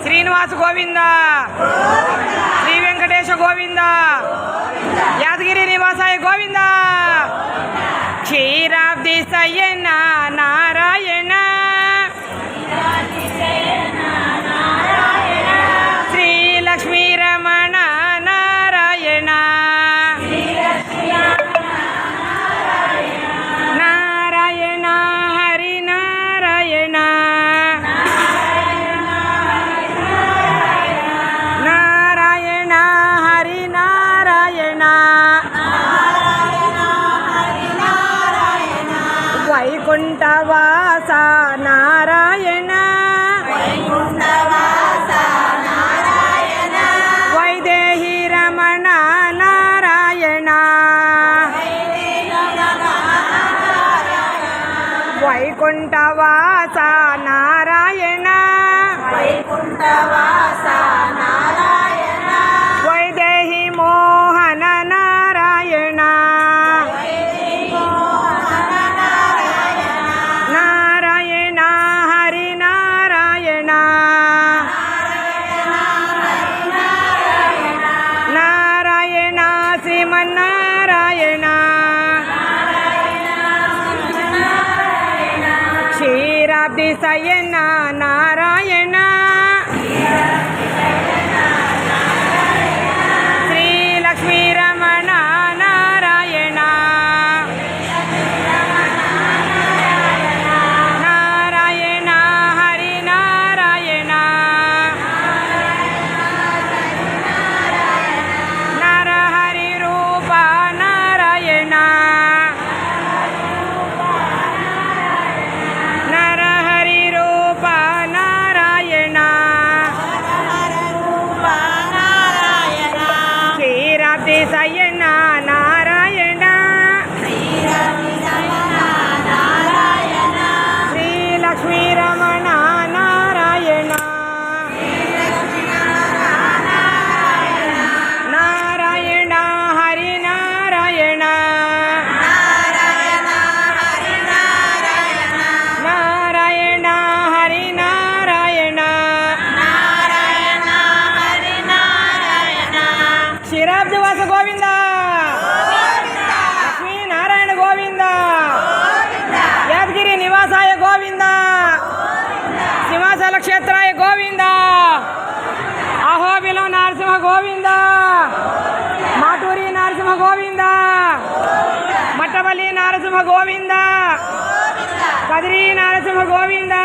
శ్రీనివాస గోవింద, శ్రీ వెంకటేశ గోవింద, యాదగిరి నివాసాయ గోవింద, క్షీరాబ్ది శయన నారాయణ, శ్రీ లక్ష్మీ రమణ నారాయణ, నారాయణ హరి నారాయణ, నారాయణ హరి నారాయణ, వైకుంఠవాస నారాయణ, వైదేహి రమణ నారాయణ, వైకుంఠవాస నారాయణ, వైదేహి మోహన నారాయణ, నారాయణ హరి నారాయణ, నారాయణ శ్రీమన్నారాయణ, క్షీరాబ్ది శయన నారాయణ, శ్రీ లక్ష్మీ రమణ నారాయణ, నారాయణ హరి నారాయణ, నరహరి రూప నారాయణ, నరహరి రూప నారాయణ, క్షీరాబ్ది శయన నారాయణ, శ్రీ లక్ష్మీ రమణ నారాయణ, నారాయణ హరి నారాయణ, నారాయణ హరి నారాయణ, క్షీరాబ్ది వాస గోవింద, లక్ష్మీ నారాయణ గోవింద, యాదగిరి నివాసాయ గోవింద, సింహాచల క్షేత్రాయ గోవింద, అహోబిలం నరసింహ గోవింద, మాటూరి నరసింహ గోవింద, మట్టపల్లి నరసింహ గోవింద, కదిరి నరసింహ గోవింద,